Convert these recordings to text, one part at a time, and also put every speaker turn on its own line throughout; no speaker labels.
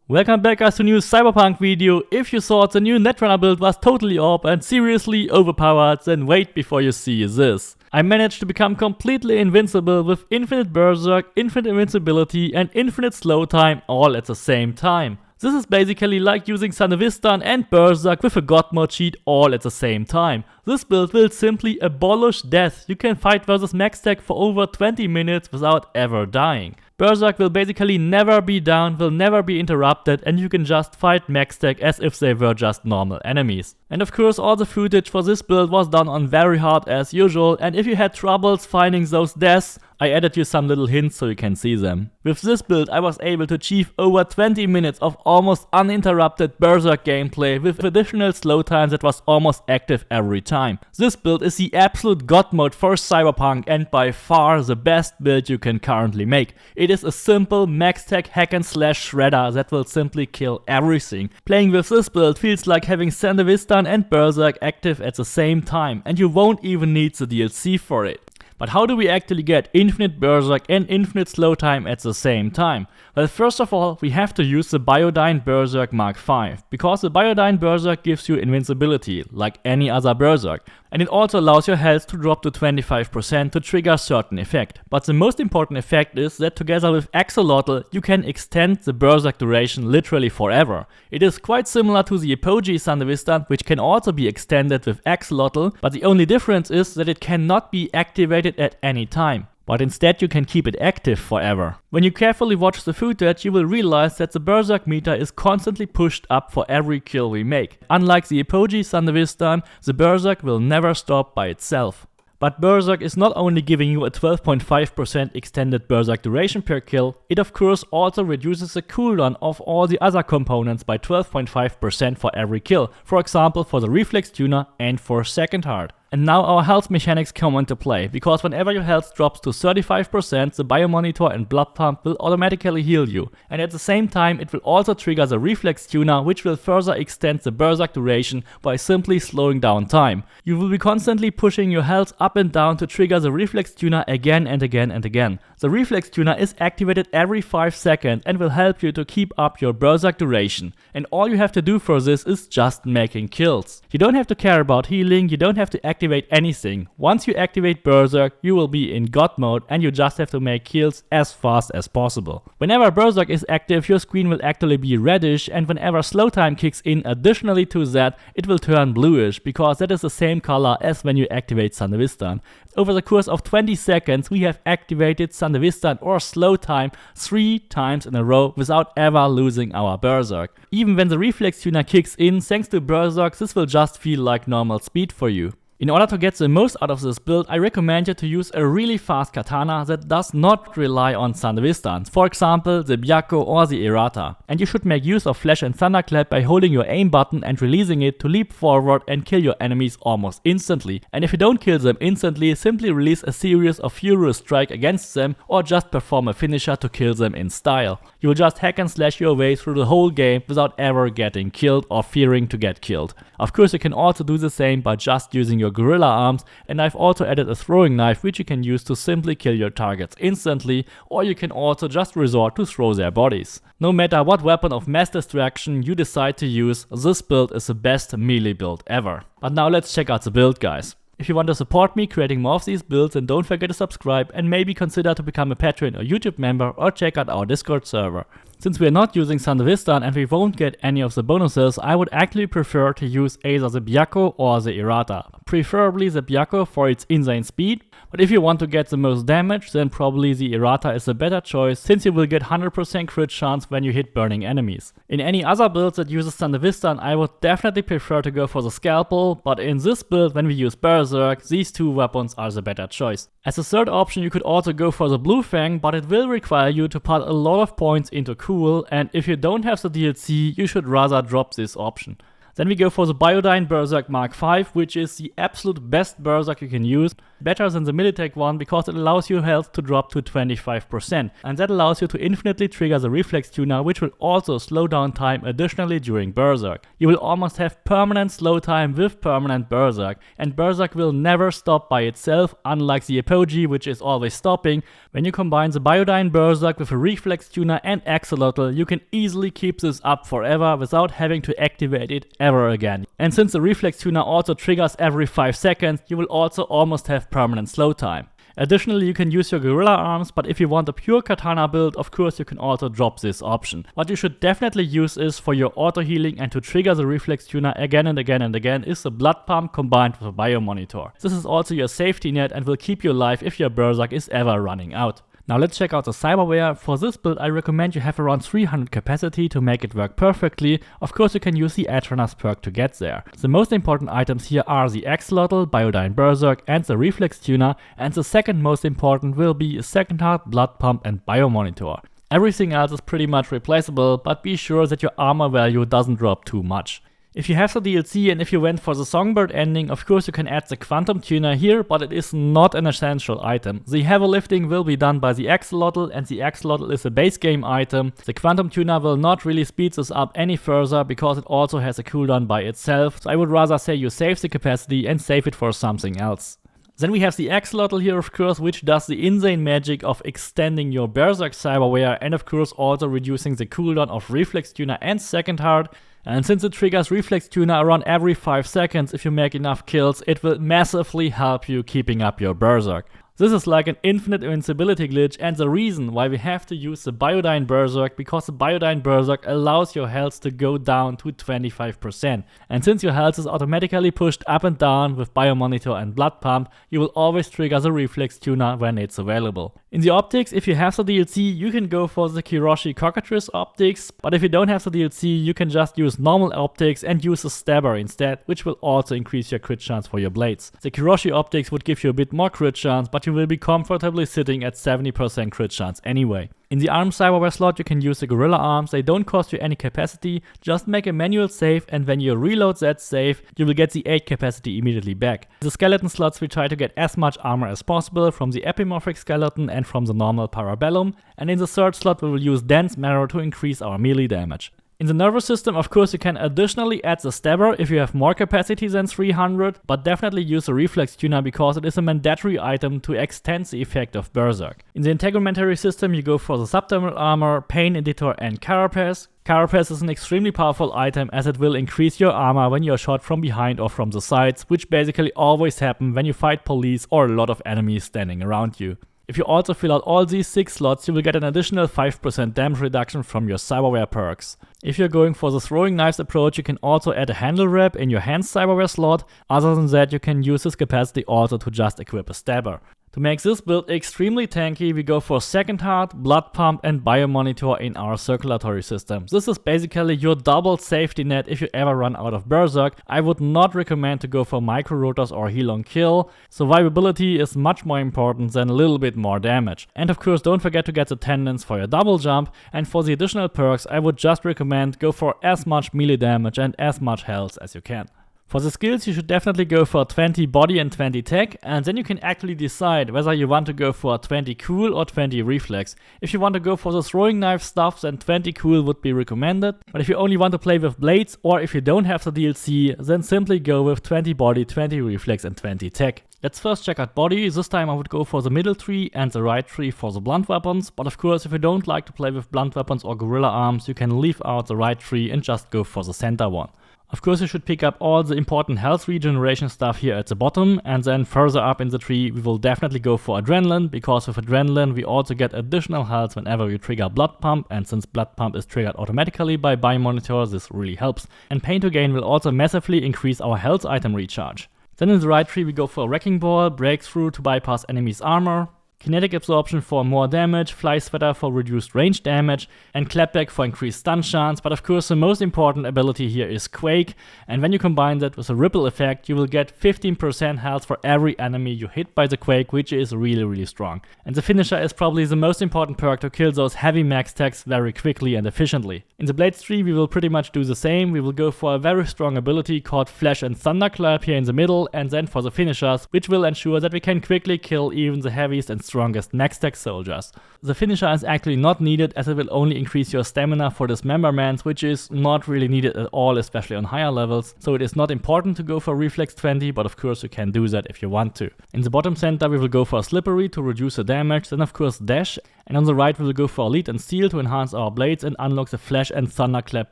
Welcome back guys to a new Cyberpunk video. If you thought the new Netrunner build was totally OP and seriously overpowered, then wait before you see this. I managed to become completely invincible with infinite Berserk, infinite invincibility and infinite slow time all at the same time. This is basically like using Sandevistan and Berserk with a God mode cheat all at the same time. This build will simply abolish death. You can fight versus max tech for over 20 minutes without ever dying. Berserk will basically never be down, will never be interrupted, and you can just fight max tech as if they were just normal enemies. And of course all the footage for this build was done on very hard as usual, and if you had troubles finding those deaths, I added you some little hints so you can see them. With this build I was able to achieve over 20 minutes of almost uninterrupted Berserk gameplay with additional slow time that was almost active every time. This build is the absolute god mode for Cyberpunk and by far the best build you can currently make. It is a simple max tech hack and slash shredder that will simply kill everything. Playing with this build feels like having Sandevistan and Berserk active at the same time, and you won't even need the DLC for it. But how do we actually get infinite Berserk and infinite slow time at the same time? Well, first of all, we have to use the Biodyne Berserk Mark V, because the Biodyne Berserk gives you invincibility, like any other Berserk, and it also allows your health to drop to 25% to trigger a certain effect. But the most important effect is that together with Axolotl, you can extend the Berserk duration literally forever. It is quite similar to the Apogee Sandevistan, which can also be extended with Axolotl, but the only difference is that it cannot be activated at any time. But instead you can keep it active forever. When you carefully watch the footage, you will realize that the Berserk meter is constantly pushed up for every kill we make. Unlike the Apogee Sandevistan, the Berserk will never stop by itself. But Berserk is not only giving you a 12.5% extended Berserk duration per kill, it of course also reduces the cooldown of all the other components by 12.5% for every kill, for example for the Reflex Tuner and for Second Heart. And now our health mechanics come into play, because whenever your health drops to 35%, the Biomonitor and Blood Pump will automatically heal you. And at the same time it will also trigger the Reflex Tuner, which will further extend the Berserk duration by simply slowing down time. You will be constantly pushing your health up and down to trigger the Reflex Tuner again and again and again. The Reflex Tuner is activated every 5 seconds and will help you to keep up your Berserk duration. And all you have to do for this is just making kills. You don't have to care about healing, you don't have to activate anything. Once you activate Berserk, you will be in God mode and you just have to make kills as fast as possible. Whenever Berserk is active, your screen will actually be reddish, and whenever slow time kicks in additionally to that, it will turn bluish, because that is the same color as when you activate Sandevistan. Over the course of 20 seconds, we have activated Sandevistan or slow time 3 times in a row without ever losing our Berserk. Even when the Reflex Tuner kicks in, thanks to Berserk, this will just feel like normal speed for you. In order to get the most out of this build, I recommend you to use a really fast Katana that does not rely on Sandevistan, for example the Byakko or the Errata. And you should make use of Flash and Thunderclap by holding your aim button and releasing it to leap forward and kill your enemies almost instantly. And if you don't kill them instantly, simply release a series of Furious Strike against them, or just perform a finisher to kill them in style. You will just hack and slash your way through the whole game without ever getting killed or fearing to get killed. Of course you can also do the same by just using your gorilla arms, and I've also added a throwing knife which you can use to simply kill your targets instantly, or you can also just resort to throw their bodies. No matter what weapon of mass distraction you decide to use, this build is the best melee build ever. But now let's check out the build, guys. If you want to support me creating more of these builds, then don't forget to subscribe and maybe consider to become a Patreon or YouTube member, or check out our Discord server. Since we are not using Sandevistan and we won't get any of the bonuses, I would actually prefer to use either the Byakko or the Errata. Preferably the Byakko for its insane speed, but if you want to get the most damage, then probably the Errata is a better choice, since you will get 100% crit chance when you hit burning enemies. In any other build that uses Sandevistan, I would definitely prefer to go for the Scalpel, but in this build when we use Berserk, these two weapons are the better choice. As a third option you could also go for the Blue Fang, but it will require you to put a lot of points into cool, and if you don't have the DLC, you should rather drop this option. Then we go for the Biodyne Berserk Mark V, which is the absolute best Berserk you can use. Better than the Militech one because it allows your health to drop to 25%. And that allows you to infinitely trigger the Reflex Tuner, which will also slow down time additionally during Berserk. You will almost have permanent slow time with permanent Berserk. And Berserk will never stop by itself, unlike the Apogee, which is always stopping. When you combine the Biodyne Berserk with a Reflex Tuner and Axolotl, you can easily keep this up forever without having to activate it ever again. And since the Reflex Tuner also triggers every 5 seconds, you will also almost have permanent slow time. Additionally, you can use your gorilla arms, but if you want a pure katana build, of course you can also drop this option. What you should definitely use is for your auto healing and to trigger the Reflex Tuner again and again and again is the blood pump combined with a biomonitor. This is also your safety net and will keep you alive if your Berserk is ever running out. Now let's check out the Cyberware. For this build I recommend you have around 300 capacity to make it work perfectly. Of course you can use the Edgerunners perk to get there. The most important items here are the Axolotl, Biodyne Berserk and the Reflex Tuner, and the second most important will be a second heart, blood pump and biomonitor. Everything else is pretty much replaceable, but be sure that your armor value doesn't drop too much. If you have the DLC and if you went for the Songbird ending, of course you can add the Quantum Tuner here, but it is not an essential item. The heavy lifting will be done by the Axolotl, and the Axolotl is a base game item. The Quantum Tuner will not really speed this up any further because it also has a cooldown by itself, so I would rather say you save the capacity and save it for something else. Then we have the Axolotl here, of course, which does the insane magic of extending your Berserk Cyberware and of course also reducing the cooldown of Reflex Tuner and Second Heart. And since it triggers Reflex Tuner around every 5 seconds if you make enough kills, it will massively help you keeping up your Berserk. This is like an infinite invincibility glitch and the reason why we have to use the Biodyne Berserk, because the Biodyne Berserk allows your health to go down to 25%. And since your health is automatically pushed up and down with Biomonitor and Blood Pump, you will always trigger the Reflex Tuner when it's available. In the optics, if you have the DLC, you can go for the Kiroshi Cockatrice optics, but if you don't have the DLC, you can just use normal optics and use the Stabber instead, which will also increase your crit chance for your blades. The Kiroshi optics would give you a bit more crit chance, but you will be comfortably sitting at 70% crit chance anyway. In the arm Cyberware slot you can use the gorilla arms, they don't cost you any capacity, just make a manual save and when you reload that save you will get the 8 capacity immediately back. The skeleton slots we try to get as much armor as possible from the epimorphic skeleton and from the normal parabellum, and in the third slot we will use dense marrow to increase our melee damage. In the nervous system, of course, you can additionally add the Stabber if you have more capacity than 300, but definitely use the Reflex Tuner because it is a mandatory item to extend the effect of Berserk. In the integumentary system, you go for the subdermal armor, pain editor and carapace. Carapace is an extremely powerful item as it will increase your armor when you are shot from behind or from the sides, which basically always happen when you fight police or a lot of enemies standing around you. If you also fill out all these 6 slots, you will get an additional 5% damage reduction from your Cyberware perks. If you're going for the throwing knives approach, you can also add a handle wrap in your hands Cyberware slot. Other than that, you can use this capacity also to just equip a Stabber. To make this build extremely tanky, we go for Second Heart, Blood Pump and Biomonitor in our circulatory system. This is basically your double safety net if you ever run out of Berserk. I would not recommend to go for Micro Rotors or Heal on Kill. Survivability is much more important than a little bit more damage. And of course don't forget to get the tendons for your double jump, and for the additional perks I would just recommend go for as much melee damage and as much health as you can. For the skills you should definitely go for 20 body and 20 tech, and then you can actually decide whether you want to go for 20 cool or 20 reflex. If you want to go for the throwing knife stuff, then 20 cool would be recommended, but if you only want to play with blades or if you don't have the DLC, then simply go with 20 body, 20 reflex and 20 tech. Let's first check out body. This time I would go for the middle tree and the right tree for the blunt weapons, but of course if you don't like to play with blunt weapons or gorilla arms, you can leave out the right tree and just go for the center one. Of course you should pick up all the important health regeneration stuff here at the bottom, and then further up in the tree we will definitely go for adrenaline, because with adrenaline we also get additional health whenever we trigger blood pump, and since blood pump is triggered automatically by Biomonitor, this really helps. And pain to gain will also massively increase our health item recharge. Then in the right tree we go for Wrecking Ball, Breakthrough to bypass enemies' armor, Kinetic Absorption for more damage, Fly Sweater for reduced range damage, and Clapback for increased stun chance. But of course the most important ability here is Quake, and when you combine that with a Ripple effect, you will get 15% health for every enemy you hit by the Quake, which is really strong. And the finisher is probably the most important perk to kill those heavy max attacks very quickly and efficiently. In the Blades tree we will pretty much do the same. We will go for a very strong ability called Flash and Thunderclap here in the middle, and then for the finishers, which will ensure that we can quickly kill even the heaviest and strongest max tech soldiers. The finisher is actually not needed, as it will only increase your stamina for dismemberments, which is not really needed at all, especially on higher levels, so it is not important to go for Reflex 20, but of course you can do that if you want to. In the bottom center we will go for Slippery to reduce the damage, then of course Dash, and on the right we will go for Lead and Steel to enhance our blades and unlock the Flash and Thunderclap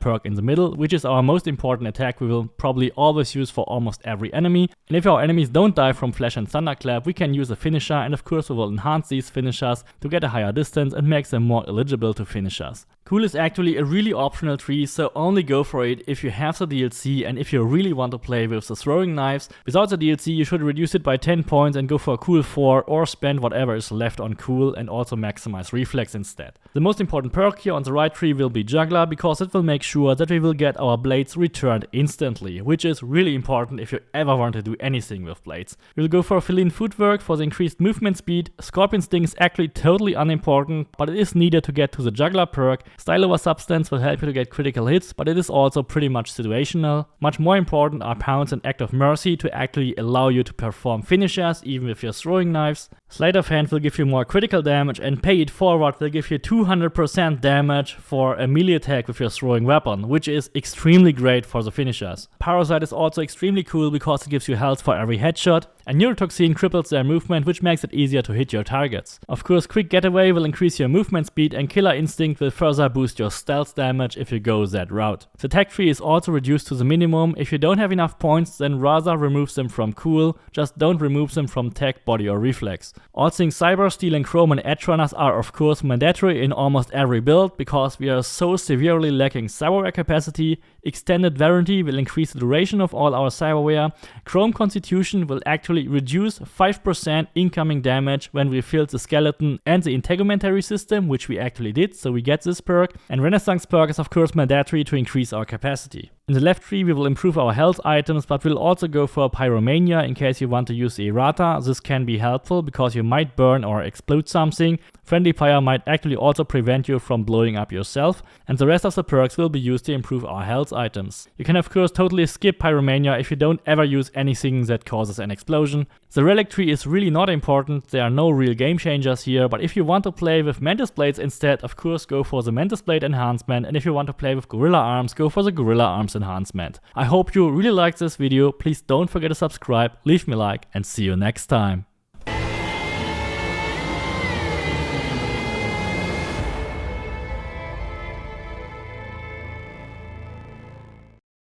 perk in the middle, which is our most important attack we will probably always use for almost every enemy. And if our enemies don't die from Flash and Thunderclap, we can use a finisher, and of course we will enhance these finishers to get a higher distance and make them more eligible to finishers. Cool is actually a really optional tree, so only go for it if you have the DLC and if you really want to play with the throwing knives. Without the DLC you should reduce it by 10 points and go for a Cool 4, or spend whatever is left on Cool and also maximize Reflex instead. The most important perk here on the right tree will be Juggler, because it will make sure that we will get our blades returned instantly, which is really important if you ever want to do anything with blades. We will go for Feline Footwork for the increased movement speed. Scorpion Sting is actually totally unimportant, but it is needed to get to the Juggler perk. Style over Substance will help you to get critical hits, but it is also pretty much situational. Much more important are Pounce and Act of Mercy to actually allow you to perform finishers even with your throwing knives. Sleight of Hand will give you more critical damage, and Pay It Forward will give you 200% damage for a melee attack with your throwing weapon, which is extremely great for the finishers. Parasite is also extremely cool because it gives you health for every headshot, and Neurotoxin cripples their movement, which makes it easier to hit your targets. Of course, Quick Getaway will increase your movement speed, and Killer Instinct will further boost your stealth damage if you go that route. The tech tree is also reduced to the minimum. If you don't have enough points, then rather remove them from Cool, just don't remove them from Tech, Body or Reflex. All things Cyber, Steel and Chrome and Edge Runners are of course mandatory in almost every build, because we are so severely lacking Cyberware capacity. Extended Warranty will increase the duration of all our Cyberware. Chrome Constitution will actually reduce 5% incoming damage when we fill the skeleton and the integumentary system, which we actually did, so we get this perk. And Renaissance perk is of course mandatory to increase our capacity. In the left tree we will improve our health items, but we'll also go for Pyromania in case you want to use the Errata. This can be helpful because you might burn or explode something. Friendly Fire might actually also prevent you from blowing up yourself, and the rest of the perks will be used to improve our health items. You can of course totally skip Pyromania if you don't ever use anything that causes an explosion. The relic tree is really not important, there are no real game changers here, but if you want to play with Mantis Blades instead, of course go for the Mantis Blade enhancement, and if you want to play with Gorilla Arms, go for the Gorilla Arms enhancement. I hope you really liked this video, please don't forget to subscribe, leave me a like, and see you next time.